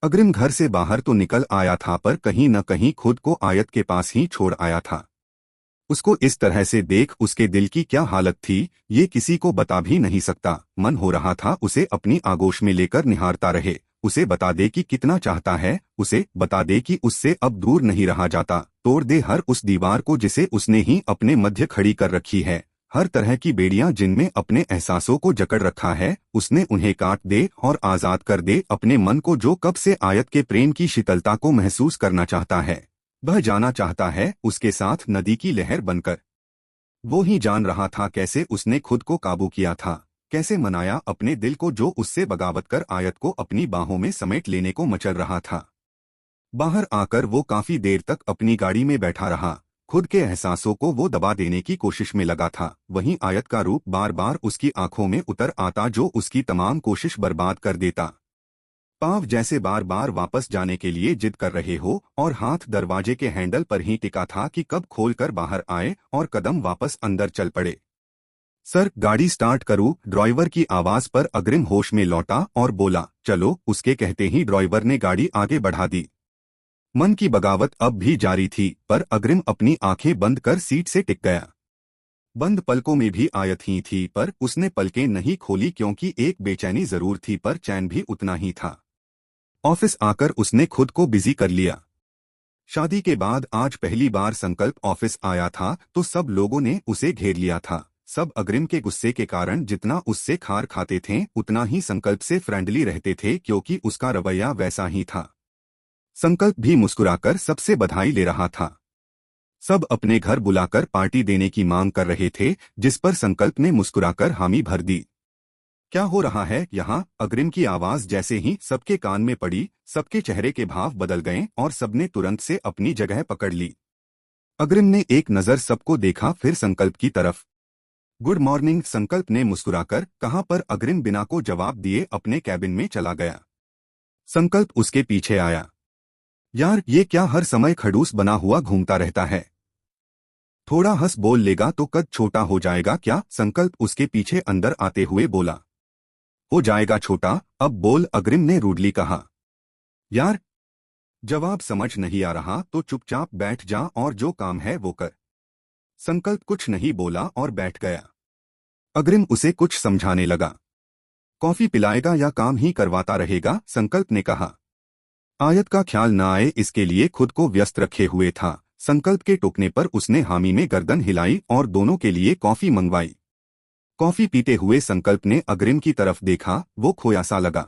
अग्रिम घर से बाहर तो निकल आया था पर कहीं न कहीं खुद को आयत के पास ही छोड़ आया था। उसको इस तरह से देख उसके दिल की क्या हालत थी, ये किसी को बता भी नहीं सकता। मन हो रहा था उसे अपनी आगोश में लेकर निहारता रहे, उसे बता दे कि कितना चाहता है, उसे बता दे कि उससे अब दूर नहीं रहा जाता। तोड़ दे हर उस दीवार को जिसे उसने ही अपने मध्य खड़ी कर रखी है। हर तरह की बेड़ियां जिनमें अपने एहसासों को जकड़ रखा है, उसने उन्हें काट दे और आजाद कर दे अपने मन को, जो कब से आयत के प्रेम की शीतलता को महसूस करना चाहता है, बह जाना चाहता है उसके साथ नदी की लहर बनकर। वो ही जान रहा था कैसे उसने खुद को काबू किया था, कैसे मनाया अपने दिल को जो उससे बगावत कर आयत को अपनी बाहों में समेट लेने को मचल रहा था। बाहर आकर वो काफी देर तक अपनी गाड़ी में बैठा रहा। खुद के एहसासों को वो दबा देने की कोशिश में लगा था। वहीं आयत का रूप बार बार उसकी आंखों में उतर आता जो उसकी तमाम कोशिश बर्बाद कर देता। पांव जैसे बार बार वापस जाने के लिए जिद कर रहे हो और हाथ दरवाजे के हैंडल पर ही टिका था कि कब खोलकर बाहर आए और कदम वापस अंदर चल पड़े। सर, गाड़ी स्टार्ट करूं? ड्राइवर की आवाज पर अग्रिम होश में लौटा और बोला, चलो। उसके कहते ही ड्राइवर ने गाड़ी आगे बढ़ा दी। मन की बगावत अब भी जारी थी पर अग्रिम अपनी आंखें बंद कर सीट से टिक गया। बंद पलकों में भी आयत ही थी पर उसने पलकें नहीं खोली, क्योंकि एक बेचैनी जरूर थी पर चैन भी उतना ही था। ऑफिस आकर उसने खुद को बिजी कर लिया। शादी के बाद आज पहली बार संकल्प ऑफिस आया था तो सब लोगों ने उसे घेर लिया था। सब अग्रिम के गुस्से के कारण जितना उससे खार खाते थे उतना ही संकल्प से फ्रेंडली रहते थे, क्योंकि उसका रवैया वैसा ही था। संकल्प भी मुस्कुराकर सबसे बधाई ले रहा था। सब अपने घर बुलाकर पार्टी देने की मांग कर रहे थे, जिस पर संकल्प ने मुस्कुराकर हामी भर दी। क्या हो रहा है यहाँ? अग्रिम की आवाज जैसे ही सबके कान में पड़ी, सबके चेहरे के भाव बदल गए और सबने तुरंत से अपनी जगह पकड़ ली। अग्रिम ने एक नजर सबको देखा, फिर संकल्प की तरफ। गुड मॉर्निंग, संकल्प ने मुस्कुराकर कहा, पर अग्रिम बिना को जवाब दिए अपने कैबिन में चला गया। संकल्प उसके पीछे आया। यार, ये क्या हर समय खड़ूस बना हुआ घूमता रहता है? थोड़ा हंस बोल लेगा तो कद छोटा हो जाएगा क्या? संकल्प उसके पीछे अंदर आते हुए बोला। हो जाएगा छोटा, अब बोल, अग्रिम ने रूडली कहा। यार, जवाब समझ नहीं आ रहा तो चुपचाप बैठ जा और जो काम है वो कर। संकल्प कुछ नहीं बोला और बैठ गया। अग्रिम उसे कुछ समझाने लगा। कॉफी पिलाएगा या काम ही करवाता रहेगा? संकल्प ने कहा। आयत का ख्याल न आए इसके लिए खुद को व्यस्त रखे हुए था। संकल्प के टोकने पर उसने हामी में गर्दन हिलाई और दोनों के लिए कॉफी मंगवाई। कॉफी पीते हुए संकल्प ने अग्रिम की तरफ देखा, वो खोया सा लगा।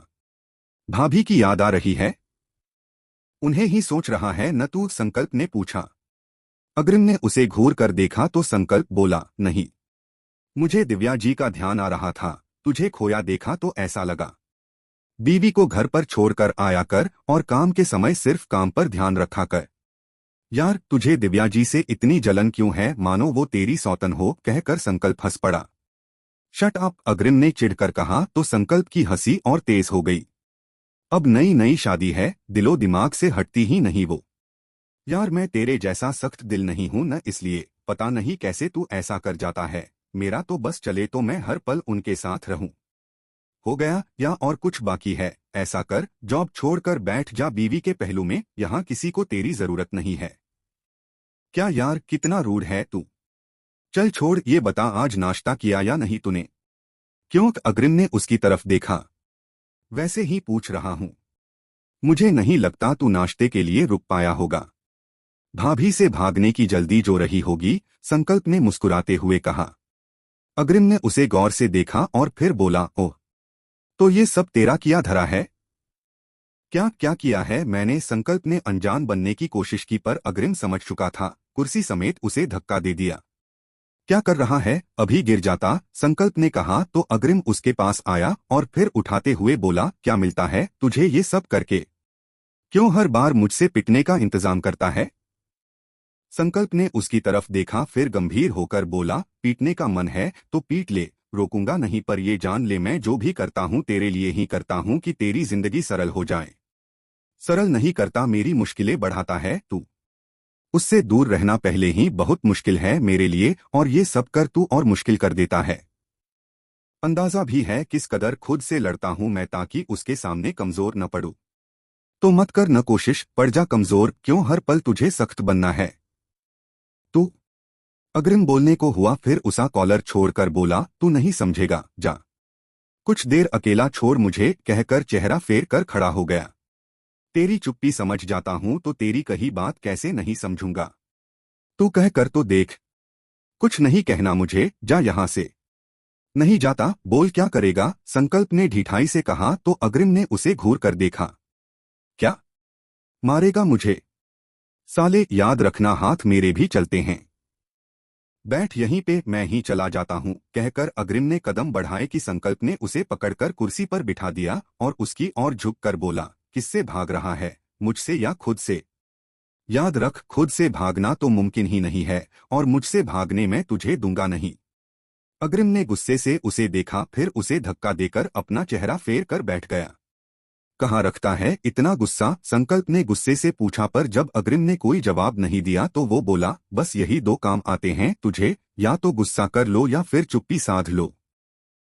भाभी की याद आ रही है? उन्हें ही सोच रहा है न तू? संकल्प ने पूछा। अग्रिम ने उसे घूर कर देखा तो संकल्प बोला, नहीं, मुझे दिव्या जी का ध्यान आ रहा था। तुझे खोया देखा तो ऐसा लगा। बीवी को घर पर छोड़कर आया कर और काम के समय सिर्फ काम पर ध्यान रखा कर। यार, तुझे दिव्या जी से इतनी जलन क्यों है, मानो वो तेरी सौतन हो? कहकर संकल्प हंस पड़ा। शट अप, अग्रिम ने चिढ़कर कहा तो संकल्प की हंसी और तेज हो गई। अब नई नई शादी है, दिलो दिमाग से हटती ही नहीं वो। यार, मैं तेरे जैसा सख्त दिल नहीं हूं न, इसलिए पता नहीं कैसे तू ऐसा कर जाता है। मेरा तो बस चले तो मैं हर पल उनके साथ रहूं। हो गया या और कुछ बाकी है? ऐसा कर, जॉब छोड़कर बैठ जा बीवी के पहलू में, यहाँ किसी को तेरी जरूरत नहीं है। क्या यार, कितना रूड है तू। चल छोड़, ये बता आज नाश्ता किया या नहीं तूने? क्यों? अग्रिम ने उसकी तरफ देखा। वैसे ही पूछ रहा हूं। मुझे नहीं लगता तू नाश्ते के लिए रुक पाया होगा। भाभी से भागने की जल्दी जो रही होगी, संकल्प ने मुस्कुराते हुए कहा। अग्रिम ने उसे गौर से देखा और फिर बोला, ओह, तो ये सब तेरा किया धरा है? क्या क्या किया है मैंने? संकल्प ने अनजान बनने की कोशिश की पर अग्रिम समझ चुका था, कुर्सी समेत उसे धक्का दे दिया। क्या कर रहा है, अभी गिर जाता, संकल्प ने कहा तो अग्रिम उसके पास आया और फिर उठाते हुए बोला, क्या मिलता है तुझे ये सब करके? क्यों हर बार मुझसे पिटने का इंतजाम करता है? संकल्प ने उसकी तरफ देखा, फिर गंभीर होकर बोला, पीटने का मन है तो पीट ले, रोकूंगा नहीं, पर ये जान ले मैं जो भी करता हूँ तेरे लिए ही करता हूँ कि तेरी जिंदगी सरल हो जाए। सरल नहीं करता, मेरी मुश्किलें बढ़ाता है तू। उससे दूर रहना पहले ही बहुत मुश्किल है मेरे लिए, और ये सब कर तू और मुश्किल कर देता है। अंदाजा भी है किस कदर खुद से लड़ता हूं मैं ताकि उसके सामने कमजोर न पड़ूं। तो मत कर न कोशिश, पड़ जा कमजोर, क्यों हर पल तुझे सख्त बनना है। तू अग्रिम बोलने को हुआ, फिर उसा कॉलर छोड़कर बोला, तू नहीं समझेगा, जा कुछ देर अकेला छोड़ मुझे, कहकर चेहरा फेर कर खड़ा हो गया। तेरी चुप्पी समझ जाता हूं तो तेरी कही बात कैसे नहीं समझूंगा। तू कह कर तो देख। कुछ नहीं कहना मुझे, जा यहां से। नहीं जाता, बोल क्या करेगा, संकल्प ने ढिठाई से कहा तो अग्रिम ने उसे घूर कर देखा। क्या मारेगा मुझे? साले याद रखना, हाथ मेरे भी चलते हैं। बैठ यहीं पे, मैं ही चला जाता हूं, कहकर अग्रिम ने कदम बढ़ाए कि संकल्प ने उसे पकड़कर कुर्सी पर बिठा दिया और उसकी ओर झुककर बोला, किससे भाग रहा है, मुझसे या खुद से? याद रख, खुद से भागना तो मुमकिन ही नहीं है और मुझसे भागने में तुझे दूंगा नहीं। अग्रिम ने गुस्से से उसे देखा, फिर उसे धक्का देकर अपना चेहरा फेर कर बैठ गया। कहाँ रखता है इतना गुस्सा, संकल्प ने गुस्से से पूछा, पर जब अग्रिम ने कोई जवाब नहीं दिया तो वो बोला, बस यही दो काम आते हैं तुझे, या तो गुस्सा कर लो या फिर चुप्पी साध लो।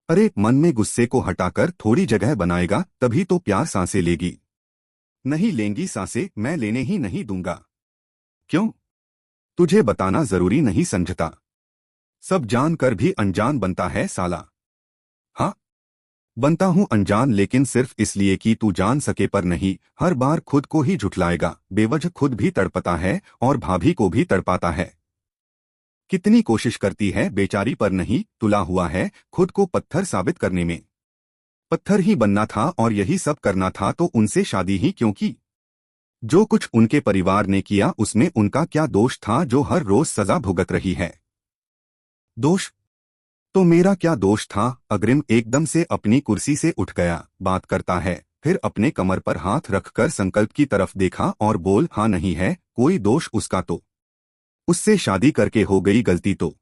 अरे मन में गुस्से को हटाकर थोड़ी जगह बनाएगा तभी तो प्यार सांसें लेगी। नहीं लेंगी सांसें, मैं लेने ही नहीं दूंगा। क्यों? तुझे बताना जरूरी नहीं समझता? सब जानकर भी अनजान बनता है साला। हाँ, बनता हूँ अनजान, लेकिन सिर्फ इसलिए कि तू जान सके, पर नहीं, हर बार खुद को ही झुठलाएगा, बेवजह खुद भी तड़पता है और भाभी को भी तड़पाता है। कितनी कोशिश करती है बेचारी, पर नहीं, तुला हुआ है खुद को पत्थर साबित करने में। पत्थर ही बनना था और यही सब करना था तो उनसे शादी ही क्यों की? जो कुछ उनके परिवार ने किया उसमें उनका क्या दोष था जो हर रोज सजा भुगत रही है? दोष तो मेरा क्या दोष था? अग्रिम एकदम से अपनी कुर्सी से उठ गया। बात करता है, फिर अपने कमर पर हाथ रखकर संकल्प की तरफ देखा और बोल, हाँ नहीं है कोई दोष उसका तो। उससे शादी करके हो गई गलती तो।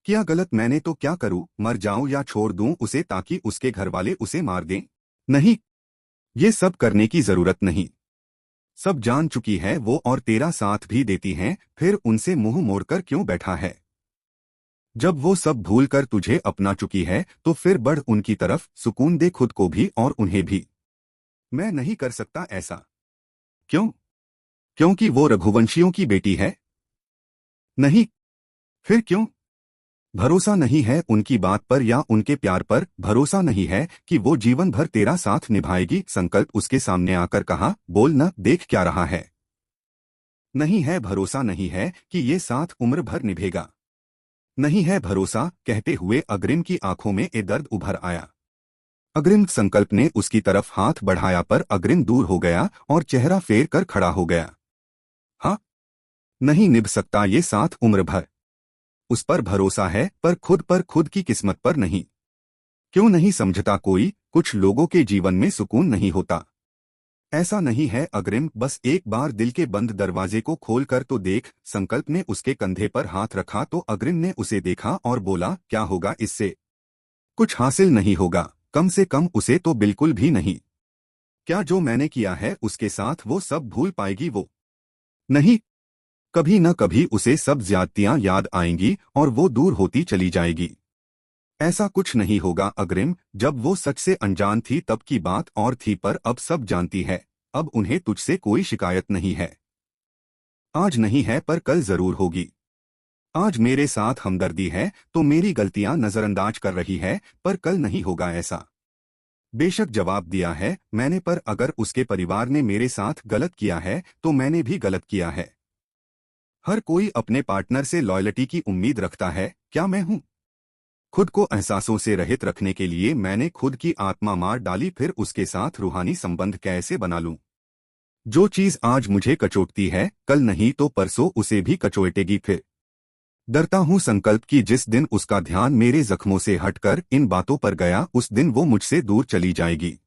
क्या गलत मैंने तो क्या करूं, मर जाऊं या छोड़ दूं उसे ताकि उसके घरवाले उसे मार दें? नहीं, ये सब करने की जरूरत नहीं। सब जान चुकी है वो, और तेरा साथ भी देती हैं, फिर उनसे मुंह मोड़कर क्यों बैठा है? जब वो सब भूलकर तुझे अपना चुकी है तो फिर बढ़ उनकी तरफ, सुकून दे खुद को भी और उन्हें भी। मैं नहीं कर सकता ऐसा। क्यों? क्योंकि वो रघुवंशियों की बेटी है? नहीं, फिर क्यों? भरोसा नहीं है उनकी बात पर या उनके प्यार पर, भरोसा नहीं है कि वो जीवन भर तेरा साथ निभाएगी। संकल्प उसके सामने आकर कहा, बोल न, देख क्या रहा है? नहीं है भरोसा, नहीं है कि ये साथ उम्र भर निभेगा। नहीं है भरोसा, कहते हुए अग्रिम की आंखों में ए दर्द उभर आया। अग्रिम, संकल्प ने उसकी तरफ हाथ बढ़ाया पर अग्रिम दूर हो गया और चेहरा फेर कर खड़ा हो गया। हाँ, नहीं निभ सकता ये साथ उम्र भर। उस पर भरोसा है पर खुद की किस्मत पर नहीं। क्यों नहीं समझता कोई, कुछ लोगों के जीवन में सुकून नहीं होता। ऐसा नहीं है अग्रिम, बस एक बार दिल के बंद दरवाजे को खोल कर तो देख। संकल्प ने उसके कंधे पर हाथ रखा तो अग्रिम ने उसे देखा और बोला, क्या होगा इससे? कुछ हासिल नहीं होगा, कम से कम उसे तो बिल्कुल भी नहीं। क्या जो मैंने किया है उसके साथ वो सब भूल पाएगी वो? नहीं, कभी न कभी उसे सब ज्यादतियां याद आएंगी और वो दूर होती चली जाएगी। ऐसा कुछ नहीं होगा अग्रिम, जब वो सच से अनजान थी तब की बात और थी, पर अब सब जानती है। अब उन्हें तुझसे कोई शिकायत नहीं है। आज नहीं है पर कल जरूर होगी। आज मेरे साथ हमदर्दी है तो मेरी गलतियां नजरअंदाज कर रही है, पर कल नहीं होगा ऐसा। बेशक जवाब दिया है मैंने, पर अगर उसके परिवार ने मेरे साथ गलत किया है तो मैंने भी गलत किया है। हर कोई अपने पार्टनर से लॉयल्टी की उम्मीद रखता है, क्या मैं हूं? खुद को एहसासों से रहित रखने के लिए मैंने खुद की आत्मा मार डाली, फिर उसके साथ रूहानी संबंध कैसे बना लूं? जो चीज आज मुझे कचोटती है कल नहीं तो परसों उसे भी कचोटेगी। फिर डरता हूं संकल्प की जिस दिन उसका ध्यान मेरे जख्मों से हटकर इन बातों पर गया उस दिन वो मुझसे दूर चली जाएगी।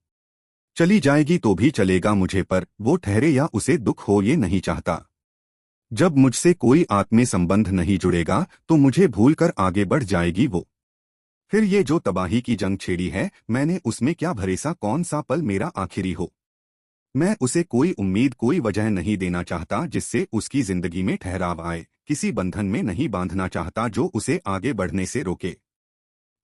चली जाएगी तो भी चलेगा मुझे, पर वो ठहरे या उसे दुख हो ये नहीं चाहता। जब मुझसे कोई आत्मीय संबंध नहीं जुड़ेगा तो मुझे भूलकर आगे बढ़ जाएगी वो। फिर ये जो तबाही की जंग छेड़ी है मैंने, उसमें क्या भरोसा कौन सा पल मेरा आखिरी हो? मैं उसे कोई उम्मीद कोई वजह नहीं देना चाहता जिससे उसकी जिंदगी में ठहराव आए, किसी बंधन में नहीं बांधना चाहता जो उसे आगे बढ़ने से रोके।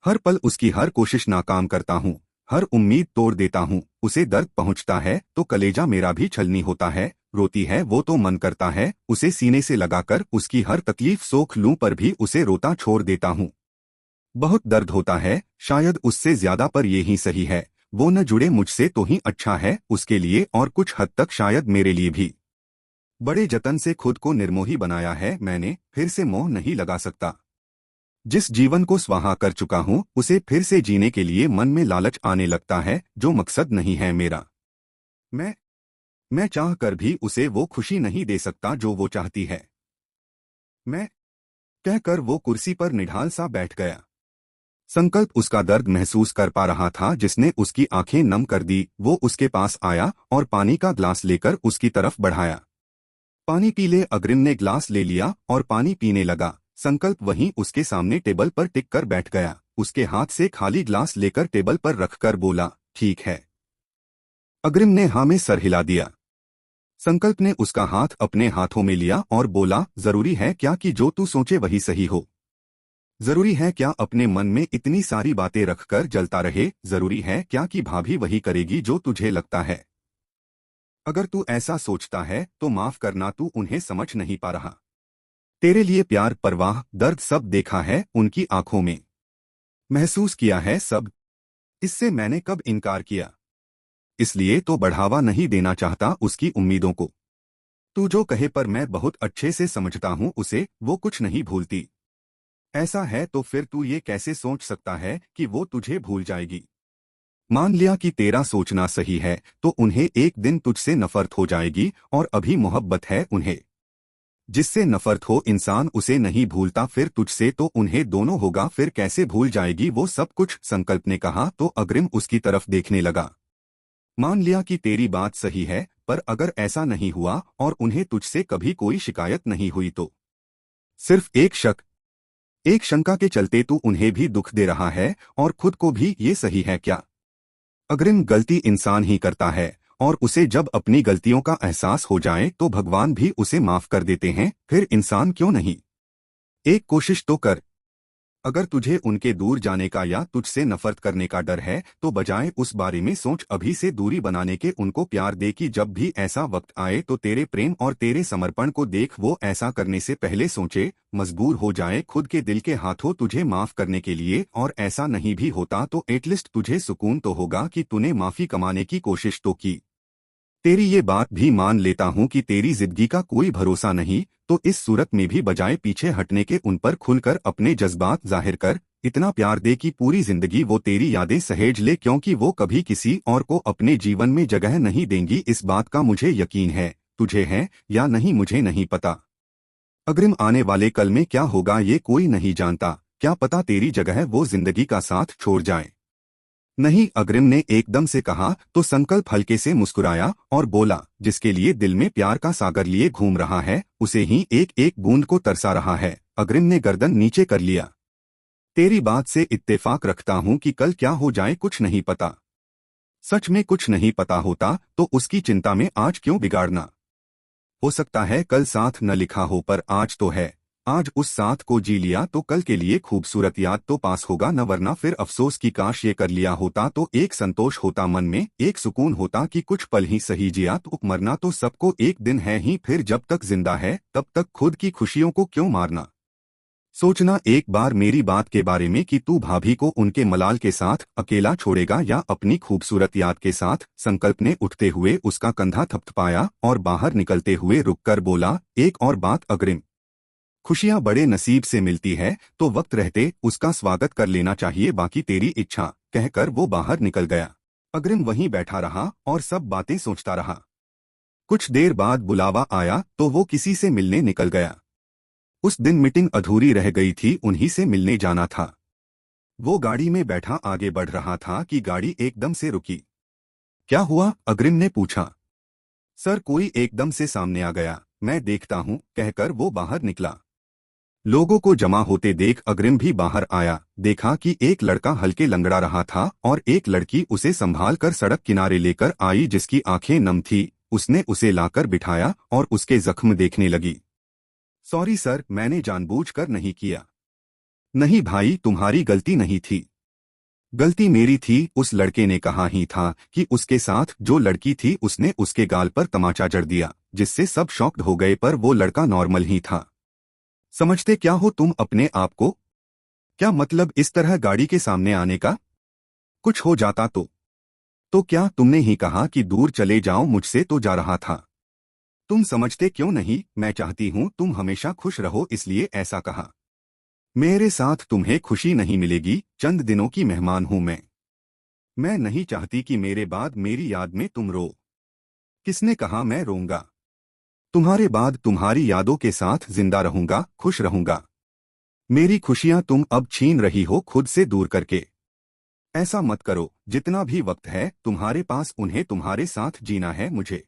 हर पल उसकी हर कोशिश नाकाम करता हूँ, हर उम्मीद तोड़ देता हूँ। उसे दर्द पहुँचता है तो कलेजा मेरा भी छलनी होता है। रोती है वो तो मन करता है उसे सीने से लगाकर उसकी हर तकलीफ सोख लूं, पर भी उसे रोता छोड़ देता हूँ। बहुत दर्द होता है, शायद उससे ज्यादा, पर ये ही सही है। वो न जुड़े मुझसे तो ही अच्छा है उसके लिए, और कुछ हद तक शायद मेरे लिए भी। बड़े जतन से खुद को निर्मोही बनाया है मैंने, फिर से मोह नहीं लगा सकता। जिस जीवन को स्वाहा कर चुका हूँ उसे फिर से जीने के लिए मन में लालच आने लगता है, जो मकसद नहीं है मेरा। मैं मैं चाह कर भी उसे वो खुशी नहीं दे सकता जो वो चाहती है। मैं कहकर वो कुर्सी पर निढाल सा बैठ गया। संकल्प उसका दर्द महसूस कर पा रहा था, जिसने उसकी आंखें नम कर दी। वो उसके पास आया और पानी का ग्लास लेकर उसकी तरफ बढ़ाया। पानी पी ले। अग्रिम ने ग्लास ले लिया और पानी पीने लगा। संकल्प वहीं उसके सामने टेबल पर टिक कर बैठ गया। उसके हाथ से खाली ग्लास लेकर टेबल पर रखकर बोला, ठीक है। अग्रिम ने हाँ में सर हिला दिया। संकल्प ने उसका हाथ अपने हाथों में लिया और बोला, जरूरी है क्या कि जो तू सोचे वही सही हो? जरूरी है क्या अपने मन में इतनी सारी बातें रखकर जलता रहे? जरूरी है क्या कि भाभी वही करेगी जो तुझे लगता है? अगर तू ऐसा सोचता है तो माफ करना, तू उन्हें समझ नहीं पा रहा। तेरे लिए प्यार, परवाह, दर्द सब देखा है उनकी आंखों में, महसूस किया है सब। इससे मैंने कब इनकार किया? इसलिए तो बढ़ावा नहीं देना चाहता उसकी उम्मीदों को। तू जो कहे, पर मैं बहुत अच्छे से समझता हूँ उसे, वो कुछ नहीं भूलती। ऐसा है तो फिर तू ये कैसे सोच सकता है कि वो तुझे भूल जाएगी? मान लिया कि तेरा सोचना सही है, तो उन्हें एक दिन तुझसे नफरत हो जाएगी, और अभी मोहब्बत है उन्हें। जिससे नफरत हो इंसान उसे नहीं भूलता, फिर तुझसे तो उन्हें दोनों होगा, फिर कैसे भूल जाएगी वो सब कुछ? संकल्प ने कहा तो अग्रिम उसकी तरफ देखने लगा। मान लिया कि तेरी बात सही है, पर अगर ऐसा नहीं हुआ और उन्हें तुझसे कभी कोई शिकायत नहीं हुई तो? सिर्फ एक शंका के चलते तू उन्हें भी दुख दे रहा है और खुद को भी। ये सही है क्या? अग्रिम, गलती इंसान ही करता है, और उसे जब अपनी गलतियों का एहसास हो जाए तो भगवान भी उसे माफ कर देते हैं, फिर इंसान क्यों नहीं? एक कोशिश तो कर। अगर तुझे उनके दूर जाने का या तुझसे नफरत करने का डर है तो बजाय उस बारे में सोच अभी से दूरी बनाने के, उनको प्यार दे कि जब भी ऐसा वक्त आए तो तेरे प्रेम और तेरे समर्पण को देख वो ऐसा करने से पहले सोचे, मजबूर हो जाए खुद के दिल के हाथों तुझे माफ करने के लिए। और ऐसा नहीं भी होता तो एटलीस्ट तुझे सुकून तो होगा कि तूने माफी कमाने की कोशिश तो की। तेरी ये बात भी मान लेता हूँ कि तेरी जिंदगी का कोई भरोसा नहीं, तो इस सूरत में भी बजाय पीछे हटने के उन पर खुलकर अपने जज्बात जाहिर कर। इतना प्यार दे कि पूरी जिंदगी वो तेरी यादें सहेज ले, क्योंकि वो कभी किसी और को अपने जीवन में जगह नहीं देंगी। इस बात का मुझे यकीन है। तुझे है या नहीं मुझे नहीं पता। अग्रिम, आने वाले कल में क्या होगा ये कोई नहीं जानता। क्या पता तेरी जगह वो जिंदगी का साथ छोड़ जाए। नहीं, अग्रिम ने एकदम से कहा तो संकल्प हल्के से मुस्कुराया और बोला, जिसके लिए दिल में प्यार का सागर लिए घूम रहा है उसे ही एक एक बूंद को तरसा रहा है। अग्रिम ने गर्दन नीचे कर लिया। तेरी बात से इत्तेफाक रखता हूँ कि कल क्या हो जाए कुछ नहीं पता। सच में कुछ नहीं पता होता तो उसकी चिंता में आज क्यों बिगाड़ना? हो सकता है कल साथ न लिखा हो, पर आज तो है। आज उस साथ को जी लिया तो कल के लिए खूबसूरत याद तो पास होगा न, वरना फिर अफसोस की काश ये कर लिया होता तो एक संतोष होता मन में, एक सुकून होता कि कुछ पल ही सही जिया। तो मरना तो सबको एक दिन है ही, फिर जब तक जिंदा है तब तक खुद की खुशियों को क्यों मारना? सोचना एक बार मेरी बात के बारे में कि तू भाभी को उनके मलाल के साथ अकेला छोड़ेगा या अपनी खूबसूरत याद के साथ। संकल्प ने उठते हुए उसका कंधा थपथपाया और बाहर निकलते हुए रुककर बोला, एक और बात अग्रिम, खुशियां बड़े नसीब से मिलती है तो वक्त रहते उसका स्वागत कर लेना चाहिए, बाकी तेरी इच्छा। कहकर वो बाहर निकल गया। अग्रिम वहीं बैठा रहा और सब बातें सोचता रहा। कुछ देर बाद बुलावा आया तो वो किसी से मिलने निकल गया। उस दिन मीटिंग अधूरी रह गई थी, उन्हीं से मिलने जाना था। वो गाड़ी में बैठा आगे बढ़ रहा था कि गाड़ी एकदम से रुकी। क्या हुआ? अग्रिम ने पूछा। सर, कोई एकदम से सामने आ गया, मैं देखता हूँ, कहकर वो बाहर निकला। लोगों को जमा होते देख अग्रिम भी बाहर आया। देखा कि एक लड़का हल्के लंगड़ा रहा था और एक लड़की उसे संभाल कर सड़क किनारे लेकर आई, जिसकी आंखें नम थी। उसने उसे लाकर बिठाया और उसके जख्म देखने लगी। सॉरी सर, मैंने जानबूझकर नहीं किया। नहीं भाई, तुम्हारी गलती नहीं थी। गलती मेरी थी, उस लड़के ने कहा ही था कि उसके साथ जो लड़की थी उसने उसके गाल पर तमाचा जड़ दिया, जिससे सब शॉक्ड हो गए, पर वो लड़का नॉर्मल ही था। समझते क्या हो तुम अपने आप को? क्या मतलब इस तरह गाड़ी के सामने आने का? कुछ हो जाता तो क्या तुमने ही कहा कि दूर चले जाओ मुझसे, तो जा रहा था। तुम समझते क्यों नहीं? मैं चाहती हूं तुम हमेशा खुश रहो, इसलिए ऐसा कहा। मेरे साथ तुम्हें खुशी नहीं मिलेगी, चंद दिनों की मेहमान हूं मैं नहीं चाहती कि मेरे बाद मेरी याद में तुम रो। किसने कहा मैं रोऊंगा? तुम्हारे बाद तुम्हारी यादों के साथ जिंदा रहूंगा, खुश रहूंगा। मेरी खुशियां तुम अब छीन रही हो खुद से दूर करके। ऐसा मत करो, जितना भी वक्त है तुम्हारे पास उन्हें तुम्हारे साथ जीना है मुझे।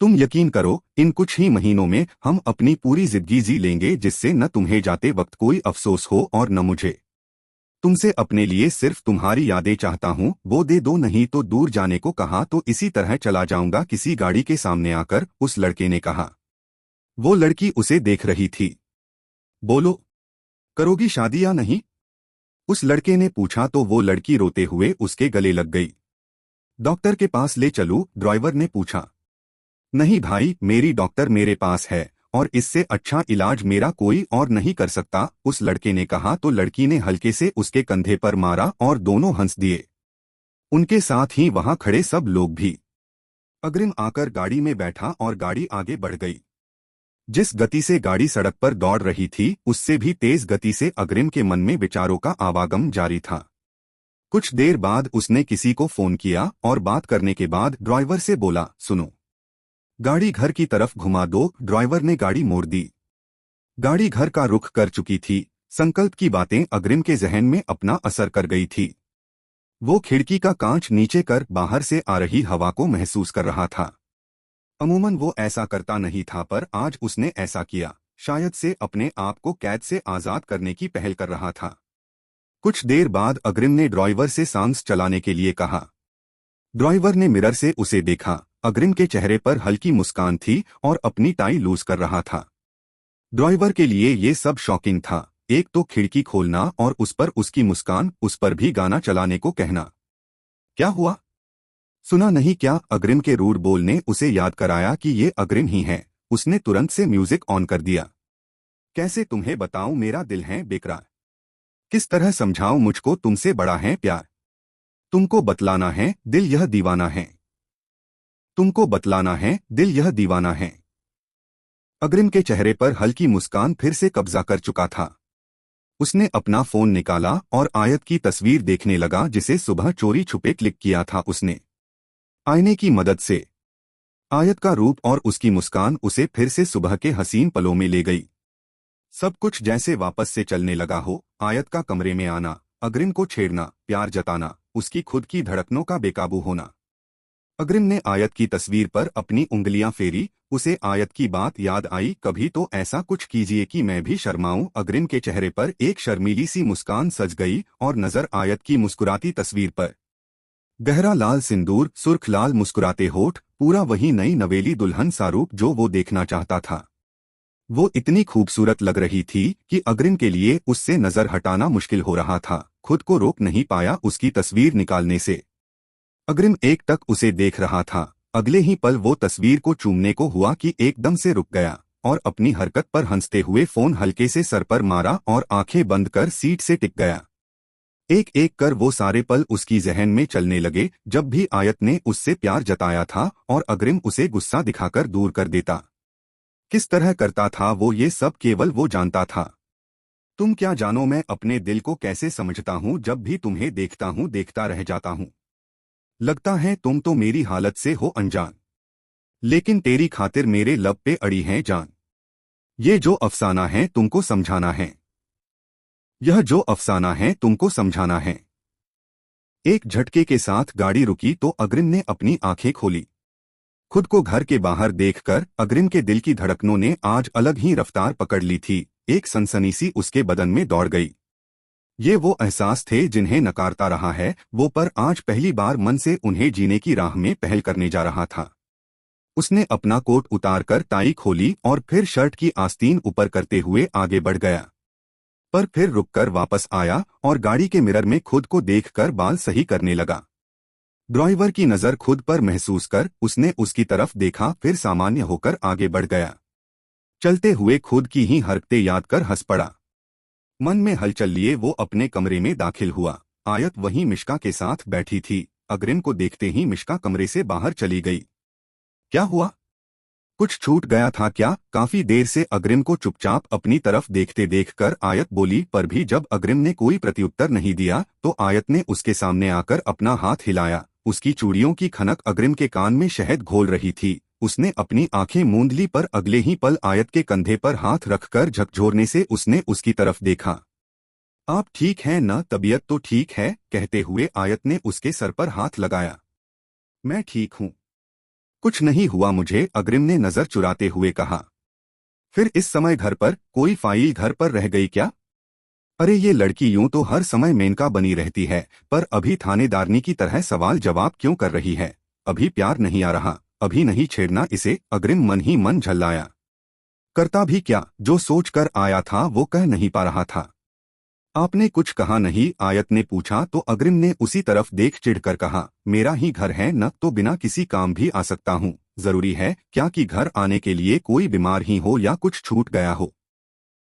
तुम यकीन करो, इन कुछ ही महीनों में हम अपनी पूरी जिंदगी जी लेंगे, जिससे न तुम्हें जाते वक्त कोई अफसोस हो और न मुझे। तुमसे अपने लिए सिर्फ तुम्हारी यादें चाहता हूँ, वो दे दो, नहीं तो दूर जाने को कहा तो इसी तरह चला जाऊंगा। किसी गाड़ी के सामने आकर उस लड़के ने कहा। वो लड़की उसे देख रही थी। बोलो, करोगी शादी या नहीं? उस लड़के ने पूछा तो वो लड़की रोते हुए उसके गले लग गई। डॉक्टर के पास ले चलूं? ड्राइवर ने पूछा। नहीं भाई, मेरी डॉक्टर मेरे पास है और इससे अच्छा इलाज मेरा कोई और नहीं कर सकता, उस लड़के ने कहा तो लड़की ने हल्के से उसके कंधे पर मारा और दोनों हंस दिए। उनके साथ ही वहां खड़े सब लोग भी। अग्रिम आकर गाड़ी में बैठा और गाड़ी आगे बढ़ गई। जिस गति से गाड़ी सड़क पर दौड़ रही थी उससे भी तेज गति से अग्रिम के मन में विचारों का आवागम जारी था। कुछ देर बाद उसने किसी को फोन किया और बात करने के बाद ड्राइवर से बोला, सुनो, गाड़ी घर की तरफ घुमा दो। ड्राइवर ने गाड़ी मोड़ दी। गाड़ी घर का रुख कर चुकी थी। संकल्प की बातें अग्रिम के जहन में अपना असर कर गई थी। वो खिड़की का कांच नीचे कर बाहर से आ रही हवा को महसूस कर रहा था। अमूमन वो ऐसा करता नहीं था, पर आज उसने ऐसा किया, शायद से अपने आप को कैद से आजाद करने की पहल कर रहा था। कुछ देर बाद अग्रिम ने ड्राइवर से सांस चलाने के लिए कहा। ड्राइवर ने मिरर से उसे देखा। अग्रिम के चेहरे पर हल्की मुस्कान थी और अपनी टाई लूज कर रहा था। ड्राइवर के लिए ये सब शॉकिंग था, एक तो खिड़की खोलना और उस पर उसकी मुस्कान, उस पर भी गाना चलाने को कहना। क्या हुआ? सुना नहीं क्या? अग्रिम के रूड बोल ने उसे याद कराया कि ये अग्रिम ही है। उसने तुरंत से म्यूजिक ऑन कर दिया। कैसे तुम्हें बताऊं, मेरा दिल है बेकरार। किस तरह समझाऊं, मुझको तुमसे बड़ा है प्यार। तुमको बतलाना है, दिल यह दीवाना है। तुमको बतलाना है, दिल यह दीवाना है। अग्रिम के चेहरे पर हल्की मुस्कान फिर से कब्जा कर चुका था। उसने अपना फोन निकाला और आयत की तस्वीर देखने लगा, जिसे सुबह चोरी छुपे क्लिक किया था उसने। आईने की मदद से आयत का रूप और उसकी मुस्कान उसे फिर से सुबह के हसीन पलों में ले गई। सब कुछ जैसे वापस से चलने लगा हो। आयत का कमरे में आना, अग्रिम को छेड़ना, प्यार जताना, उसकी खुद की धड़कनों का बेकाबू होना। अग्रिम ने आयत की तस्वीर पर अपनी उंगलियां फेरी। उसे आयत की बात याद आई, कभी तो ऐसा कुछ कीजिए कि मैं भी शर्माऊं। अग्रिम के चेहरे पर एक शर्मीली सी मुस्कान सज गई और नजर आयत की मुस्कुराती तस्वीर पर। गहरा लाल सिंदूर, सुर्ख लाल मुस्कुराते होठ, पूरा वही नई नवेली दुल्हन सा रूप जो वो देखना चाहता था। वो इतनी खूबसूरत लग रही थी कि अग्रिम के लिए उससे नजर हटाना मुश्किल हो रहा था। खुद को रोक नहीं पाया उसकी तस्वीर निकालने से। अग्रिम एक टक उसे देख रहा था। अगले ही पल वो तस्वीर को चूमने को हुआ कि एकदम से रुक गया और अपनी हरकत पर हंसते हुए फोन हल्के से सर पर मारा और आंखें बंद कर सीट से टिक गया। एक एक कर वो सारे पल उसकी जहन में चलने लगे, जब भी आयत ने उससे प्यार जताया था और अग्रिम उसे गुस्सा दिखाकर दूर कर देता। किस तरह करता था वो ये सब, केवल वो जानता था। तुम क्या जानो मैं अपने दिल को कैसे समझता हूँ, जब भी तुम्हें देखता हूँ देखता रह जाता हूँ। लगता है तुम तो मेरी हालत से हो अनजान, लेकिन तेरी खातिर मेरे लब पे अड़ी है जान। ये जो अफसाना है तुमको समझाना है, यह जो अफसाना है तुमको समझाना है। एक झटके के साथ गाड़ी रुकी तो अग्रिम ने अपनी आंखें खोली। खुद को घर के बाहर देखकर अग्रिम के दिल की धड़कनों ने आज अलग ही रफ्तार पकड़ ली थी। एक सनसनी सी उसके बदन में दौड़ गई। ये वो एहसास थे जिन्हें नकारता रहा है वो, पर आज पहली बार मन से उन्हें जीने की राह में पहल करने जा रहा था। उसने अपना कोट उतारकर टाई खोली और फिर शर्ट की आस्तीन ऊपर करते हुए आगे बढ़ गया। पर फिर रुककर वापस आया और गाड़ी के मिरर में खुद को देखकर बाल सही करने लगा। ड्राइवर की नजर खुद पर महसूस कर उसने उसकी तरफ देखा, फिर सामान्य होकर आगे बढ़ गया। चलते हुए खुद की ही हरकतें याद कर हंस पड़ा। मन में हलचल लिए वो अपने कमरे में दाखिल हुआ। आयत वहीं मिश्का के साथ बैठी थी। अग्रिम को देखते ही मिश्का कमरे से बाहर चली गई। क्या हुआ? कुछ छूट गया था क्या? काफी देर से अग्रिम को चुपचाप अपनी तरफ देखते देखकर आयत बोली, पर भी जब अग्रिम ने कोई प्रत्युत्तर नहीं दिया तो आयत ने उसके सामने आकर अपना हाथ हिलाया। उसकी चूड़ियों की खनक अग्रिम के कान में शहद घोल रही थी। उसने अपनी आंखें मूंद ली, पर अगले ही पल आयत के कंधे पर हाथ रखकर झकझोरने से उसने उसकी तरफ देखा। आप ठीक हैं न? तबीयत तो ठीक है? कहते हुए आयत ने उसके सर पर हाथ लगाया। मैं ठीक हूँ, कुछ नहीं हुआ मुझे, अग्रिम ने नजर चुराते हुए कहा। फिर इस समय घर पर कोई फाइल घर पर रह गई क्या? अरे ये लड़की यूं तो हर समय मेनका बनी रहती है, पर अभी थानेदारनी की तरह सवाल जवाब क्यों कर रही है? अभी प्यार नहीं आ रहा? अभी नहीं छेड़ना इसे? अग्रिम मन ही मन झल्लाया। करता भी क्या, जो सोच कर आया था वो कह नहीं पा रहा था। आपने कुछ कहा नहीं? आयत ने पूछा तो अग्रिम ने उसी तरफ देख चिढ़कर कहा, मेरा ही घर है न, तो बिना किसी काम भी आ सकता हूँ। जरूरी है क्या कि घर आने के लिए कोई बीमार ही हो या कुछ छूट गया हो?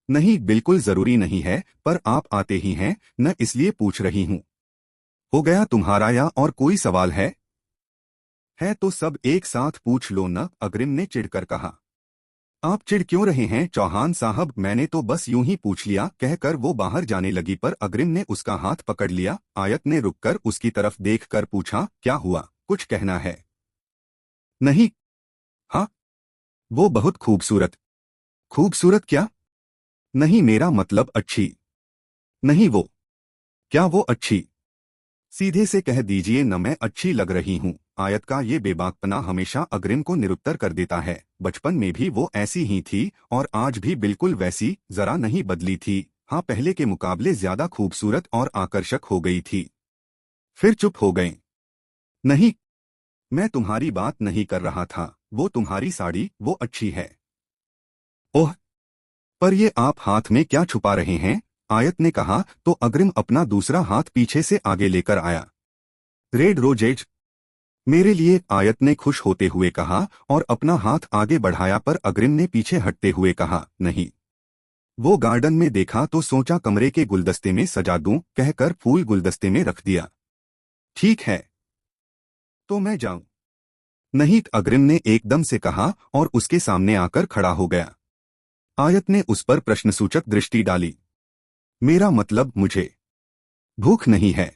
नहीं, बिल्कुल जरूरी नहीं है, पर आप आते ही हैं न, इसलिए पूछ रही हूँ। हो गया तुम्हारा या और कोई सवाल है? है तो सब एक साथ पूछ लो न, अग्रिम ने चिढ़कर कहा। आप चिढ़ क्यों रहे हैं चौहान साहब? मैंने तो बस यूं ही पूछ लिया, कहकर वो बाहर जाने लगी, पर अग्रिम ने उसका हाथ पकड़ लिया। आयत ने रुककर उसकी तरफ देखकर पूछा, क्या हुआ? कुछ कहना है? नहीं। हाँ, वो बहुत खूबसूरत। खूबसूरत क्या? नहीं, मेरा मतलब अच्छी। नहीं वो। क्या वो अच्छी? सीधे से कह दीजिए न, मैं अच्छी लग रही हूँ। आयत का ये बेबाकपना हमेशा अग्रिम को निरुत्तर कर देता है। बचपन में भी वो ऐसी ही थी और आज भी बिल्कुल वैसी, जरा नहीं बदली थी। हाँ, पहले के मुकाबले ज्यादा खूबसूरत और आकर्षक हो गई थी। फिर चुप हो गए। नहीं, मैं तुम्हारी बात नहीं कर रहा था। वो तुम्हारी साड़ी, वो अच्छी है। ओह, पर ये आप हाथ में क्या छुपा रहे हैं? आयत ने कहा तो अग्रिम अपना दूसरा हाथ पीछे से आगे लेकर आया। रेड रोजेज मेरे लिए, आयत ने खुश होते हुए कहा और अपना हाथ आगे बढ़ाया, पर अग्रिम ने पीछे हटते हुए कहा, नहीं। वो गार्डन में देखा तो सोचा कमरे के गुलदस्ते में सजा दूं, कहकर फूल गुलदस्ते में रख दिया। ठीक है, तो मैं जाऊं? नहीं, अग्रिम ने एकदम से कहा और उसके सामने आकर खड़ा हो गया। आयत ने उस पर प्रश्नसूचक दृष्टि डाली। मेरा मतलब, मुझे भूख नहीं है।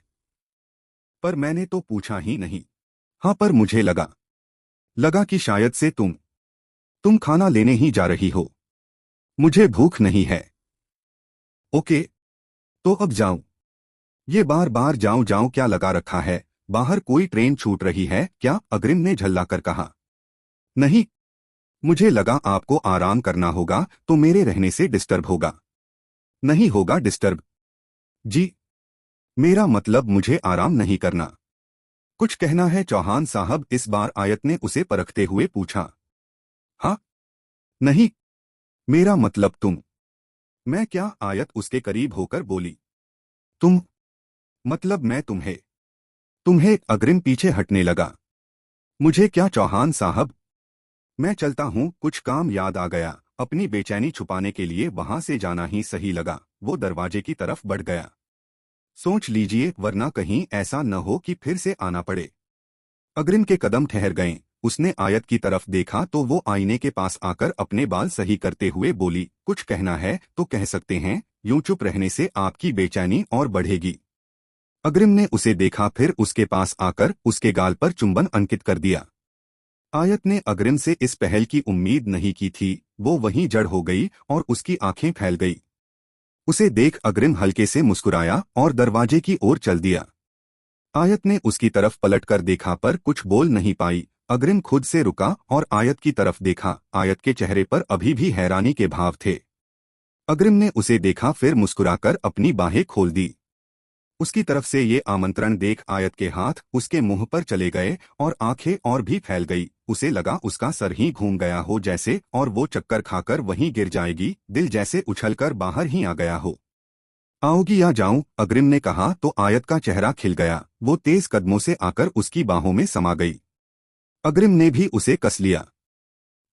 पर मैंने तो पूछा ही नहीं। हाँ, पर मुझे लगा लगा कि शायद से तुम खाना लेने ही जा रही हो। मुझे भूख नहीं है। ओके, तो अब जाऊं? ये बार बार जाऊं जाऊं क्या लगा रखा है? बाहर कोई ट्रेन छूट रही है क्या? अग्रिम ने झल्लाकर कहा। नहीं, मुझे लगा आपको आराम करना होगा तो मेरे रहने से डिस्टर्ब होगा। नहीं होगा डिस्टर्ब जी, मेरा मतलब मुझे आराम नहीं करना। कुछ कहना है चौहान साहब? इस बार आयत ने उसे परखते हुए पूछा। हाँ। नहीं, मेरा मतलब मैं क्या? आयत उसके करीब होकर बोली। तुम मतलब मैं तुम्हें तुम्हें अग्रिम पीछे हटने लगा। मुझे क्या चौहान साहब? मैं चलता हूँ, कुछ काम याद आ गया। अपनी बेचैनी छुपाने के लिए वहां से जाना ही सही लगा। वो दरवाजे की तरफ बढ़ गया। सोच लीजिए, वरना कहीं ऐसा न हो कि फिर से आना पड़े। अग्रिम के कदम ठहर गए। उसने आयत की तरफ देखा तो वो आईने के पास आकर अपने बाल सही करते हुए बोली, कुछ कहना है तो कह सकते हैं, यूं चुप रहने से आपकी बेचैनी और बढ़ेगी। अग्रिम ने उसे देखा, फिर उसके पास आकर उसके गाल पर चुंबन अंकित कर दिया। आयत ने अग्रिम से इस पहल की उम्मीद नहीं की थी। वो वहीं जड़ हो गई और उसकी आंखें फैल गई। उसे देख अग्रिम हल्के से मुस्कुराया और दरवाजे की ओर चल दिया। आयत ने उसकी तरफ पलटकर देखा, पर कुछ बोल नहीं पाई। अग्रिम खुद से रुका और आयत की तरफ देखा। आयत के चेहरे पर अभी भी हैरानी के भाव थे। अग्रिम ने उसे देखा, फिर मुस्कुराकर अपनी बाहें खोल दी। उसकी तरफ से ये आमंत्रण देख आयत के हाथ उसके मुंह पर चले गए और आंखें और भी फैल गई। उसे लगा उसका सर ही घूम गया हो जैसे, और वो चक्कर खाकर वहीं गिर जाएगी। दिल जैसे उछलकर बाहर ही आ गया हो। आओगी या जाऊं? अग्रिम ने कहा तो आयत का चेहरा खिल गया। वो तेज कदमों से आकर उसकी बाहों में समा गई। अग्रिम ने भी उसे कस लिया।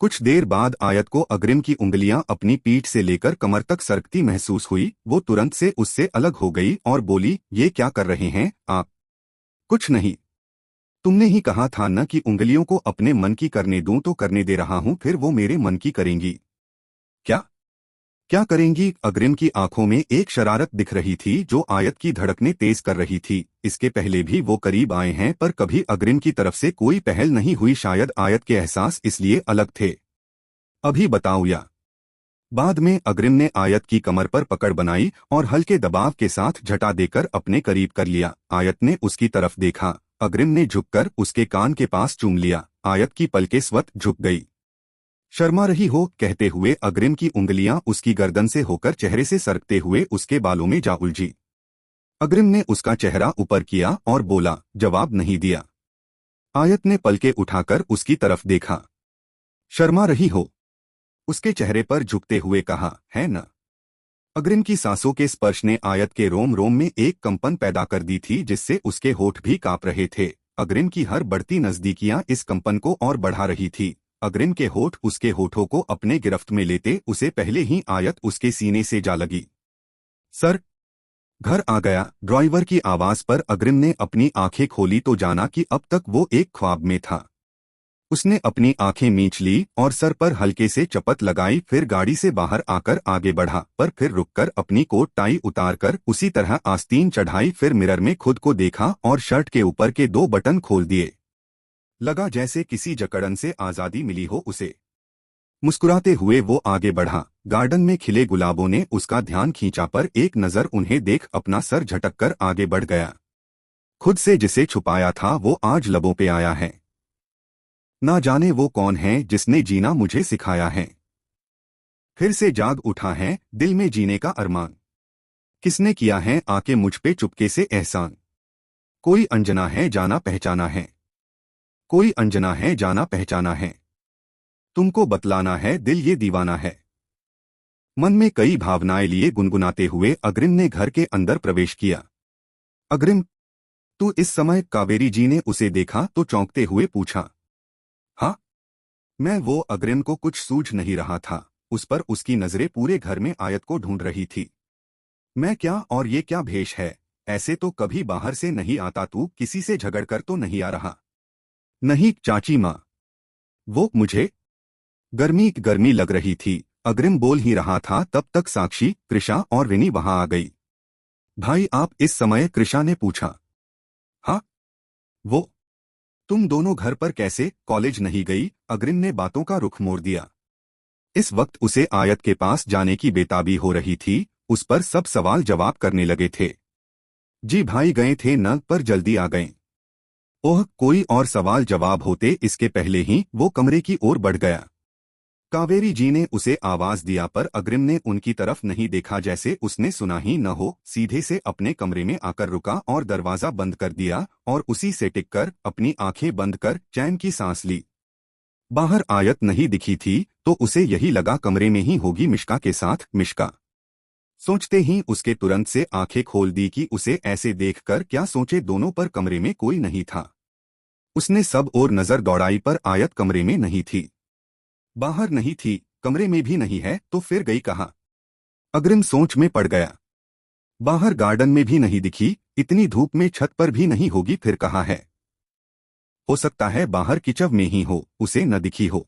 कुछ देर बाद आयत को अग्रिम की उंगलियां अपनी पीठ से लेकर कमर तक सरकती महसूस हुई। वो तुरंत से उससे अलग हो गई और बोली, ये क्या कर रहे हैं आप? कुछ नहीं। तुमने ही कहा था न कि उंगलियों को अपने मन की करने दूं, तो करने दे रहा हूं। फिर वो मेरे मन की करेंगी। क्या? क्या करेंगी? अग्रिम की आंखों में एक शरारत दिख रही थी जो आयत की धड़कनें तेज कर रही थी। इसके पहले भी वो करीब आए हैं पर कभी अग्रिम की तरफ से कोई पहल नहीं हुई। शायद आयत के एहसास इसलिए अलग थे। अभी बताऊं या बाद में? अग्रिम ने आयत की कमर पर पकड़ बनाई और हल्के दबाव के साथ झटा देकर अपने करीब कर लिया। आयत ने उसकी तरफ देखा। अग्रिम ने झुककर उसके कान के पास चूम लिया। आयत की पलकें स्वत झुक गई। शर्मा रही हो? कहते हुए अग्रिम की उंगलियां उसकी गर्दन से होकर चेहरे से सरकते हुए उसके बालों में जा उलझी। अग्रिम ने उसका चेहरा ऊपर किया और बोला, जवाब नहीं दिया। आयत ने पलके उठाकर उसकी तरफ देखा। शर्मा रही हो? उसके चेहरे पर झुकते हुए कहा, है न? अग्रिम की सांसों के स्पर्श ने आयत के रोम रोम में एक कंपन पैदा कर दी थी जिससे उसके होठ भी कांप रहे थे। अग्रिम की हर बढ़ती नजदीकियां इस कंपन को और बढ़ा रही थी। अग्रिम के होठ उसके होठों को अपने गिरफ्त में लेते उसे पहले ही आयत उसके सीने से जा लगी। सर, घर आ गया। ड्राइवर की आवाज पर अग्रिम ने अपनी आंखें खोली तो जाना कि अब तक वो एक ख्वाब में था। उसने अपनी आंखें मींच ली और सर पर हल्के से चपत लगाई। फिर गाड़ी से बाहर आकर आगे बढ़ा, पर फिर रुककर अपनी कोट टाई उतारकर उसी तरह आस्तीन चढ़ाई। फिर मिरर में खुद को देखा और शर्ट के ऊपर के 2 बटन खोल दिए। लगा जैसे किसी जकड़न से आजादी मिली हो उसे। मुस्कुराते हुए वो आगे बढ़ा। गार्डन में खिले गुलाबों ने उसका ध्यान खींचा, पर एक नजर उन्हें देख अपना सर झटककर आगे बढ़ गया। खुद से जिसे छुपाया था वो आज लबों पे आया है। ना जाने वो कौन है जिसने जीना मुझे सिखाया है। फिर से जाग उठा है दिल में जीने का अरमान। किसने किया है आके मुझ पे चुपके से एहसान। कोई अनजना है जाना पहचाना है। कोई अनजना है जाना पहचाना है। तुमको बतलाना है दिल ये दीवाना है। मन में कई भावनाएं लिए गुनगुनाते हुए अग्रिम ने घर के अंदर प्रवेश किया। अग्रिम, तू? इस समय कावेरी जी ने उसे देखा तो चौंकते हुए पूछा। हाँ, मैं। वो अग्रिम को कुछ सूझ नहीं रहा था। उस पर उसकी नजरें पूरे घर में आयत को ढूंढ रही थी। मैं क्या? और ये क्या भेष है? ऐसे तो कभी बाहर से नहीं आता। तू किसी से झगड़कर तो नहीं आ रहा? नहीं चाची माँ, वो मुझे गर्मी गर्मी लग रही थी। अग्रिम बोल ही रहा था तब तक साक्षी, कृषा और विनी वहां आ गई। भाई आप इस समय? कृषा ने पूछा। हाँ, वो तुम दोनों घर पर कैसे? कॉलेज नहीं गई? अग्रिम ने बातों का रुख मोड़ दिया। इस वक्त उसे आयत के पास जाने की बेताबी हो रही थी। उस पर सब सवाल जवाब करने लगे थे। जी भाई गए थे न, पर जल्दी आ गए। ओह, कोई और सवाल जवाब होते इसके पहले ही वो कमरे की ओर बढ़ गया। कावेरी जी ने उसे आवाज दिया पर अग्रिम ने उनकी तरफ नहीं देखा, जैसे उसने सुना ही न हो। सीधे से अपने कमरे में आकर रुका और दरवाजा बंद कर दिया और उसी से टिककर अपनी आंखें बंद कर चैन की सांस ली। बाहर आयत नहीं दिखी थी तो उसे यही लगा कमरे में ही होगी मिश्का के साथ। मिश्का सोचते ही उसके तुरंत से आंखें खोल दी कि उसे ऐसे देखकर क्या सोचे। दोनों पर कमरे में कोई नहीं था। उसने सब और नजर दौड़ाई पर आयत कमरे में नहीं थी। बाहर नहीं थी, कमरे में भी नहीं है, तो फिर गई कहाँ? अग्रिम सोच में पड़ गया। बाहर गार्डन में भी नहीं दिखी, इतनी धूप में छत पर भी नहीं होगी, फिर कहाँ है? हो सकता है बाहर किचव में ही हो, उसे न दिखी हो।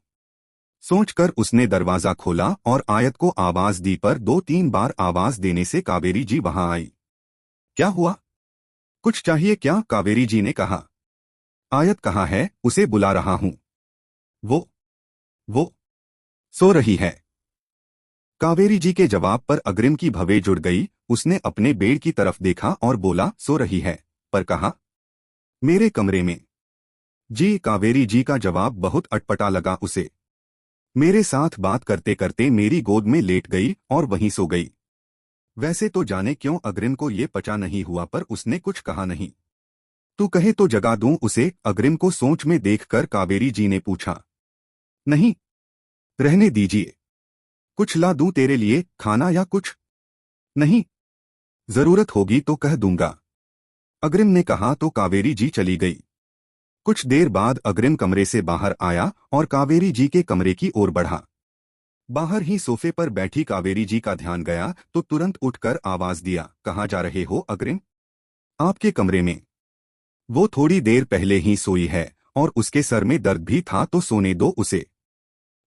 सोचकर उसने दरवाजा खोला और आयत को आवाज दी, पर 2-3 बार आवाज देने से कावेरी जी वहां आई। क्या हुआ? कुछ चाहिए क्या? कावेरी जी ने कहा। आयत कहाँ है? उसे बुला रहा हूं। वो सो रही है। कावेरी जी के जवाब पर अग्रिम की भवें जुड़ गई। उसने अपने बेड की तरफ देखा और बोला, सो रही है? पर कहा? मेरे कमरे में। जी। कावेरी जी का जवाब बहुत अटपटा लगा उसे। मेरे साथ बात करते करते मेरी गोद में लेट गई और वहीं सो गई। वैसे तो जाने क्यों अग्रिम को ये पचा नहीं हुआ, पर उसने कुछ कहा नहीं। तू कहे तो जगा दूं उसे? अग्रिम को सोच में देखकर कावेरी जी ने पूछा। नहीं, रहने दीजिए। कुछ ला दूं तेरे लिए, खाना या कुछ? नहीं, जरूरत होगी तो कह दूंगा। अग्रिम ने कहा तो कावेरी जी चली गई। कुछ देर बाद अग्रिम कमरे से बाहर आया और कावेरी जी के कमरे की ओर बढ़ा। बाहर ही सोफे पर बैठी कावेरी जी का ध्यान गया तो तुरंत उठकर आवाज दिया, कहाँ जा रहे हो अग्रिम? आपके कमरे में। वो थोड़ी देर पहले ही सोई है और उसके सर में दर्द भी था तो सोने दो उसे।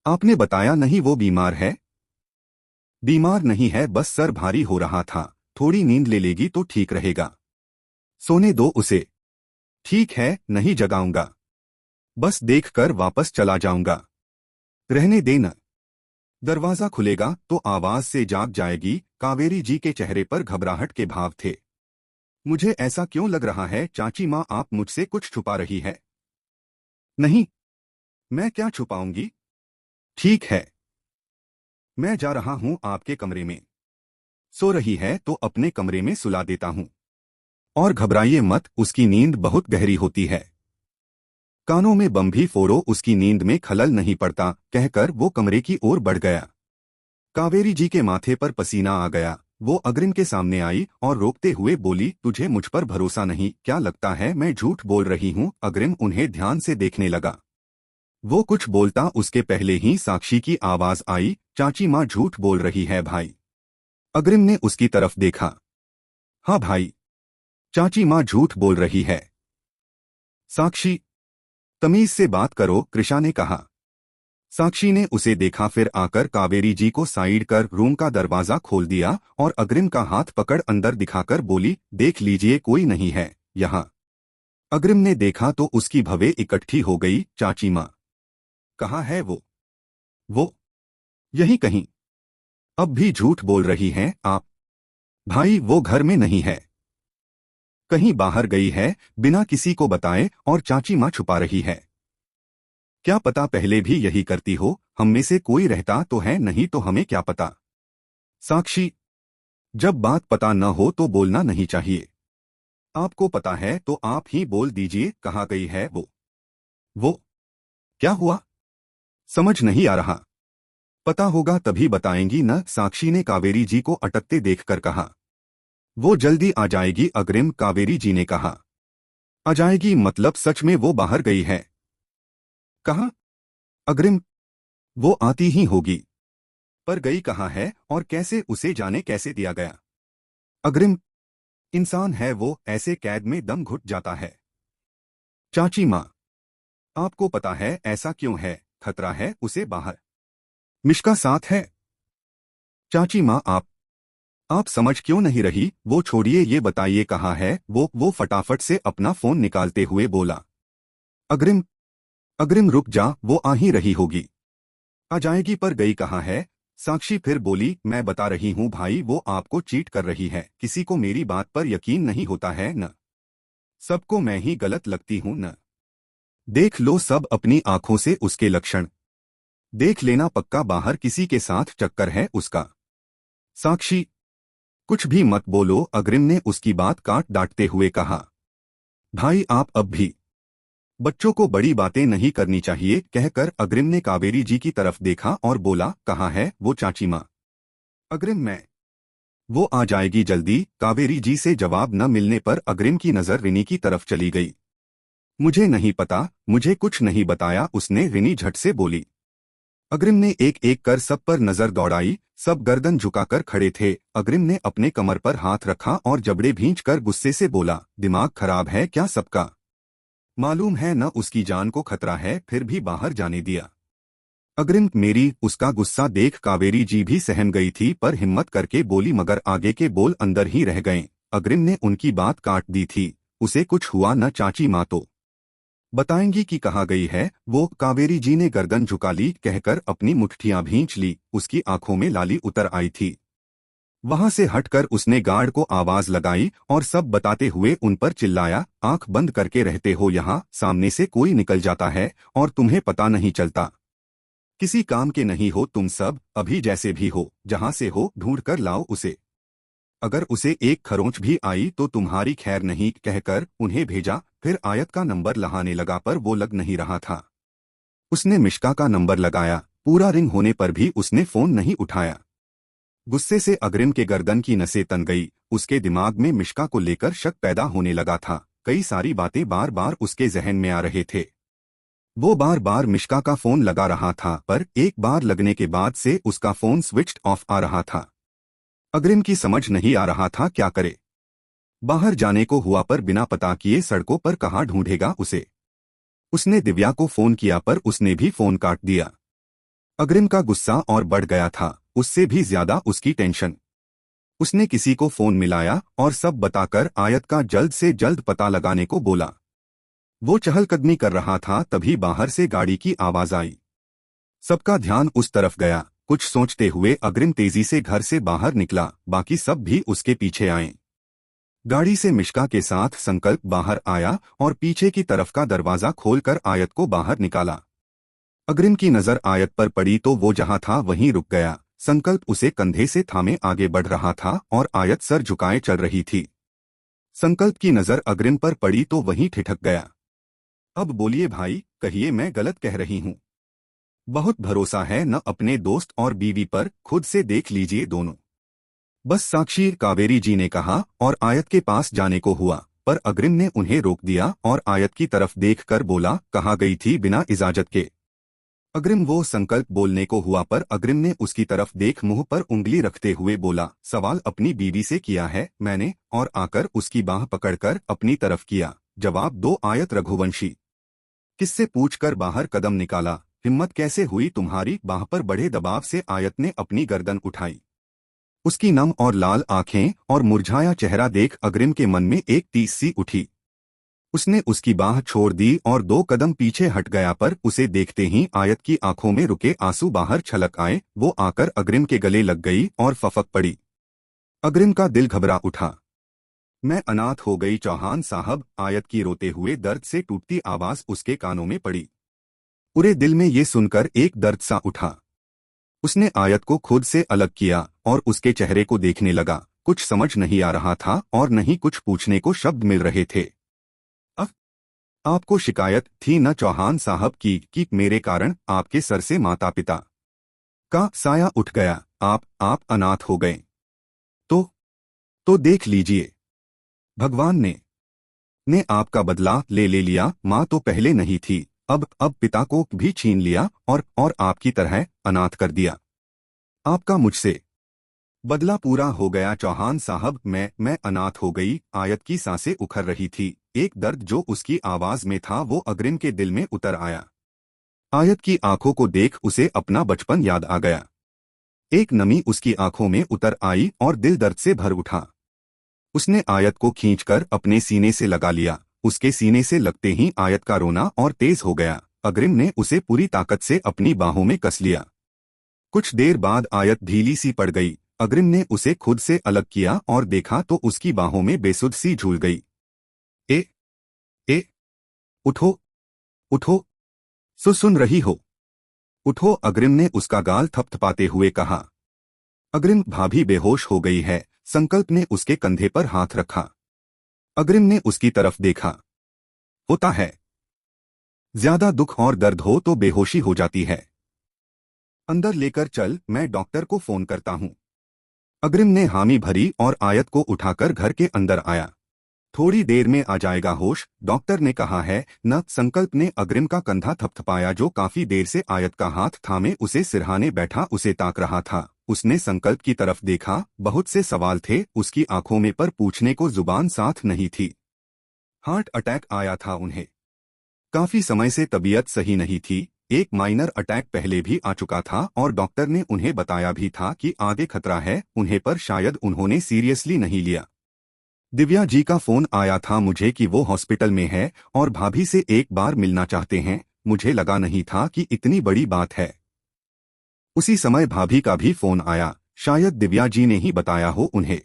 आपने बताया नहीं वो बीमार है? बीमार नहीं है, बस सर भारी हो रहा था, थोड़ी नींद ले लेगी तो ठीक रहेगा। सोने दो उसे। ठीक है, नहीं जगाऊंगा, बस देखकर वापस चला जाऊंगा। रहने देना। दरवाजा खुलेगा तो आवाज से जाग जाएगी। कावेरी जी के चेहरे पर घबराहट के भाव थे। मुझे ऐसा क्यों लग रहा है चाची माँ, आप मुझसे कुछ छुपा रही है? नहीं, मैं क्या छुपाऊंगी। ठीक है, मैं जा रहा हूं आपके कमरे में। सो रही है तो अपने कमरे में सुला देता हूं। और घबराइए मत, उसकी नींद बहुत गहरी होती है। कानों में बम भी फोड़ो, उसकी नींद में खलल नहीं पड़ता, कहकर वो कमरे की ओर बढ़ गया। कावेरी जी के माथे पर पसीना आ गया। वो अग्रिम के सामने आई और रोकते हुए बोली, तुझे मुझ पर भरोसा नहीं क्या? लगता है मैं झूठ बोल रही हूँ। अग्रिम उन्हें ध्यान से देखने लगा। वो कुछ बोलता उसके पहले ही साक्षी की आवाज आई, चाची माँ झूठ बोल रही है भाई। अग्रिम ने उसकी तरफ देखा। हाँ भाई, चाची माँ झूठ बोल रही है। साक्षी, तमीज से बात करो, कृषा ने कहा। साक्षी ने उसे देखा, फिर आकर कावेरी जी को साइड कर रूम का दरवाजा खोल दिया और अग्रिम का हाथ पकड़ अंदर दिखाकर बोली, देख लीजिए कोई नहीं है यहाँ। अग्रिम ने देखा तो उसकी भवें इकट्ठी हो गई। चाची माँ, कहाँ है वो? वो यहीं कहीं। अब भी झूठ बोल रही हैं आप। भाई वो घर में नहीं है, कहीं बाहर गई है बिना किसी को बताए, और चाची माँ छुपा रही है। क्या पता पहले भी यही करती हो, हम में से कोई रहता तो है, नहीं तो हमें क्या पता। साक्षी, जब बात पता न हो तो बोलना नहीं चाहिए। आपको पता है तो आप ही बोल दीजिए, कहाँ गई है वो क्या हुआ? समझ नहीं आ रहा। पता होगा तभी बताएंगी न, साक्षी ने कावेरी जी को अटकते देखकर कहा। वो जल्दी आ जाएगी अग्रिम, कावेरी जी ने कहा। आ जाएगी मतलब सच में वो बाहर गई है? कहाँ? अग्रिम, वो आती ही होगी, पर गई कहाँ है और कैसे, उसे जाने कैसे दिया गया? अग्रिम, इंसान है वो, ऐसे कैद में दम घुट जाता है। चाची माँ, आपको पता है ऐसा क्यों है? खतरा है उसे बाहर। मिश्का साथ है। चाची माँ, आप समझ क्यों नहीं रही? वो छोड़िए, ये बताइए कहाँ है वो फटाफट से अपना फोन निकालते हुए बोला। अग्रिम, अग्रिम रुक जा, वो आ ही रही होगी। आ जाएगी, पर गई कहाँ है? साक्षी फिर बोली, मैं बता रही हूँ भाई, वो आपको चीट कर रही है। किसी को मेरी बात पर यकीन नहीं होता है न? सबको मैं ही गलत लगती हूँ न? देख लो सब अपनी आंखों से उसके लक्षण। देख लेना, पक्का बाहर किसी के साथ चक्कर है उसका। साक्षी, कुछ भी मत बोलो, अग्रिम ने उसकी बात काट डांटते हुए कहा। भाई आप अब भी बच्चों को बड़ी बातें नहीं करनी चाहिए, कहकर अग्रिम ने कावेरी जी की तरफ देखा और बोला, कहाँ है वो चाची माँ? अग्रिम, वो आ जाएगी जल्दी। कावेरी जी से जवाब न मिलने पर अग्रिम की नजर रिनी की तरफ चली गई। मुझे नहीं पता, मुझे कुछ नहीं बताया उसने, रिनी झट से बोली। अग्रिम ने एक एक कर सब पर नजर दौड़ाई। सब गर्दन झुकाकर खड़े थे। अग्रिम ने अपने कमर पर हाथ रखा और जबड़े भींचकर गुस्से से बोला, दिमाग खराब है क्या सबका? मालूम है न उसकी जान को खतरा है, फिर भी बाहर जाने दिया। अग्रिम, मेरी उसका गुस्सा देख कावेरी जी भी सहम गई थी, पर हिम्मत करके बोली, मगर आगे के बोल अंदर ही रह गए। अग्रिम ने उनकी बात काट दी थी। उसे कुछ हुआ न, चाची माँ तो बताएंगी कि कहाँ गई है वो। कावेरी जी ने गर्दन झुका ली, कहकर अपनी मुट्ठियां भींच ली। उसकी आंखों में लाली उतर आई थी। वहां से हटकर उसने गार्ड को आवाज लगाई और सब बताते हुए उन पर चिल्लाया, आंख बंद करके रहते हो यहाँ, सामने से कोई निकल जाता है और तुम्हें पता नहीं चलता। किसी काम के नहीं हो तुम सब, अभी जैसे भी हो, जहां से हो ढूंढ कर लाओ उसे। अगर उसे एक खरोंच भी आई तो तुम्हारी खैर नहीं, कहकर उन्हें भेजा। फिर आयत का नंबर लगाने लगा, पर वो लग नहीं रहा था। उसने मिश्का का नंबर लगाया, पूरा रिंग होने पर भी उसने फोन नहीं उठाया। गुस्से से अग्रिम के गर्दन की नसें तन गई। उसके दिमाग में मिश्का को लेकर शक पैदा होने लगा था। कई सारी बातें बार बार उसके जहन में आ रहे थे। वो बार बार मिश्का का फोन लगा रहा था, पर एक बार लगने के बाद से उसका फोन स्विच्ड ऑफ आ रहा था। अग्रिम की समझ नहीं आ रहा था क्या करे। बाहर जाने को हुआ पर बिना पता किए सड़कों पर कहाँ ढूंढेगा उसे। उसने दिव्या को फोन किया पर उसने भी फोन काट दिया। अग्रिम का गुस्सा और बढ़ गया था, उससे भी ज्यादा उसकी टेंशन। उसने किसी को फोन मिलाया और सब बताकर आयत का जल्द से जल्द पता लगाने को बोला। वो चहलकदमी कर रहा था, तभी बाहर से गाड़ी की आवाज आई। सबका ध्यान उस तरफ गया। कुछ सोचते हुए अग्रिम तेजी से घर से बाहर निकला, बाकी सब भी उसके पीछे आए। गाड़ी से मिश्का के साथ संकल्प बाहर आया और पीछे की तरफ का दरवाजा खोलकर आयत को बाहर निकाला। अग्रिम की नजर आयत पर पड़ी तो वो जहां था वहीं रुक गया। संकल्प उसे कंधे से थामे आगे बढ़ रहा था और आयत सर झुकाए चल रही थी। संकल्प की नजर अग्रिम पर पड़ी तो वहीं ठिठक गया। अब बोलिए भाई, कहिए मैं गलत कह रही हूँ। बहुत भरोसा है न अपने दोस्त और बीवी पर, खुद से देख लीजिए दोनों। बस साक्षी, कावेरी जी ने कहा और आयत के पास जाने को हुआ, पर अग्रिम ने उन्हें रोक दिया और आयत की तरफ देखकर बोला, कहाँ गई थी बिना इजाजत के। अग्रिम वो संकल्प बोलने को हुआ पर अग्रिम ने उसकी तरफ देख मुंह पर उंगली रखते हुए बोला, सवाल अपनी बीवी से किया है मैंने, और आकर उसकी बाह पकड़कर अपनी तरफ किया। जवाब दो आयत रघुवंशी। किससे पूछकर बाहर कदम निकाला। हिम्मत कैसे हुई तुम्हारी। बाह पर बढ़े दबाव से आयत ने अपनी गर्दन उठाई। उसकी नम और लाल आंखें और मुरझाया चेहरा देख अग्रिम के मन में एक टीस सी उठी। उसने उसकी बाह छोड़ दी और 2 कदम पीछे हट गया, पर उसे देखते ही आयत की आंखों में रुके आंसू बाहर छलक आए। वो आकर अग्रिम के गले लग गई और फफक पड़ी। अग्रिम का दिल घबरा उठा। मैं अनाथ हो गई चौहान साहब। आयत की रोते हुए दर्द से टूटती आवाज उसके कानों में पड़ी। पूरे दिल में ये सुनकर एक दर्द सा उठा। उसने आयत को खुद से अलग किया और उसके चेहरे को देखने लगा। कुछ समझ नहीं आ रहा था और नहीं कुछ पूछने को शब्द मिल रहे थे। आपको शिकायत थी न चौहान साहब की कि मेरे कारण आपके सर से माता पिता का साया उठ गया। आप अनाथ हो गए। तो देख लीजिए, भगवान ने आपका बदला ले लिया। माँ तो पहले नहीं थी, अब पिता को भी छीन लिया और आपकी तरह अनाथ कर दिया। आपका मुझसे बदला पूरा हो गया चौहान साहब। मैं अनाथ हो गई। आयत की सांसें उखड़ रही थी। एक दर्द जो उसकी आवाज में था वो अग्रिम के दिल में उतर आया। आयत की आंखों को देख उसे अपना बचपन याद आ गया। एक नमी उसकी आंखों में उतर आई और दिल दर्द से भर उठा। उसने आयत को खींचकर अपने सीने से लगा लिया। उसके सीने से लगते ही आयत का रोना और तेज हो गया। अग्रिम ने उसे पूरी ताकत से अपनी बाहों में कस लिया। कुछ देर बाद आयत ढीली सी पड़ गई। अग्रिम ने उसे खुद से अलग किया और देखा तो उसकी बाहों में बेसुध सी झूल गई। ए ए उठो उठो, सुन रही हो। उठो, अग्रिम ने उसका गाल थपथपाते हुए कहा। अग्रिम, भाभी बेहोश हो गई है। संकल्प ने उसके कंधे पर हाथ रखा। अग्रिम ने उसकी तरफ देखा। होता है, ज्यादा दुख और दर्द हो तो बेहोशी हो जाती है। अंदर लेकर चल, मैं डॉक्टर को फोन करता हूँ। अग्रिम ने हामी भरी और आयत को उठाकर घर के अंदर आया। थोड़ी देर में आ जाएगा होश, डॉक्टर ने कहा है न। संकल्प ने अग्रिम का कंधा थपथपाया, जो काफी देर से आयत का हाथ थामे उसे सिरहाने बैठा उसे ताक रहा था। उसने संकल्प की तरफ देखा। बहुत से सवाल थे उसकी आंखों में, पर पूछने को जुबान साथ नहीं थी। हार्ट अटैक आया था उन्हें। काफी समय से तबीयत सही नहीं थी। एक माइनर अटैक पहले भी आ चुका था और डॉक्टर ने उन्हें बताया भी था कि आगे खतरा है उन्हें, पर शायद उन्होंने सीरियसली नहीं लिया। दिव्या जी का फोन आया था मुझे कि वो हॉस्पिटल में है और भाभी से एक बार मिलना चाहते हैं। मुझे लगा नहीं था कि इतनी बड़ी बात है। उसी समय भाभी का भी फोन आया। शायद दिव्या जी ने ही बताया हो उन्हें।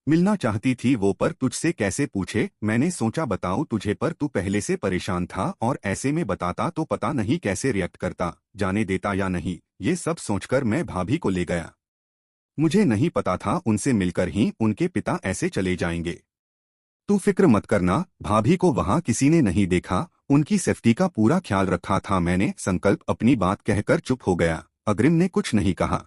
मिलना चाहती थी वो, पर तुझसे कैसे पूछे। मैंने सोचा बताऊं तुझे, पर तू पहले से परेशान था और ऐसे में बताता तो पता नहीं कैसे रिएक्ट करता, जाने देता या नहीं। ये सब सोचकर मैं भाभी को ले गया। मुझे नहीं पता था उनसे मिलकर ही उनके पिता ऐसे चले जाएंगे। तू फिक्र मत करना, भाभी को वहां किसी ने नहीं देखा। उनकी सेफ्टी का पूरा ख्याल रखा था मैंने। संकल्प अपनी बात कहकर चुप हो गया। अग्रिम ने कुछ नहीं कहा।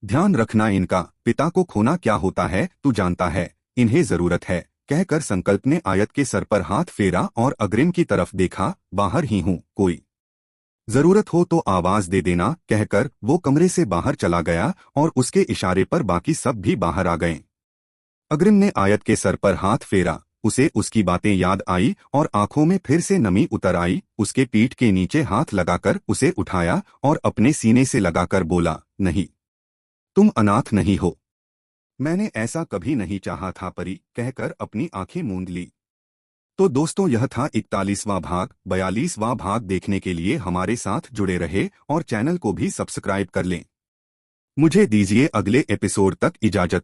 ध्यान रखना, इनका पिता को खोना क्या होता है तू जानता है, इन्हें जरूरत है, कहकर संकल्प ने आयत के सर पर हाथ फेरा और अग्रिम की तरफ देखा। बाहर ही हूँ, कोई जरूरत हो तो आवाज दे देना, कहकर वो कमरे से बाहर चला गया और उसके इशारे पर बाकी सब भी बाहर आ गए। अग्रिम ने आयत के सर पर हाथ फेरा, उसे उसकी बातें याद आई और आंखों में फिर से नमी उतर आई। उसके पीठ के नीचे हाथ लगाकर उसे उठाया और अपने सीने से लगाकर बोला, नहीं, तुम अनाथ नहीं हो। मैंने ऐसा कभी नहीं चाहा था परी, कहकर अपनी आंखें मूंद ली। तो दोस्तों, यह था 41वां भाग। 42वां भाग देखने के लिए हमारे साथ जुड़े रहे और चैनल को भी सब्सक्राइब कर लें। मुझे दीजिए अगले एपिसोड तक इजाजत।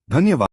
धन्यवाद।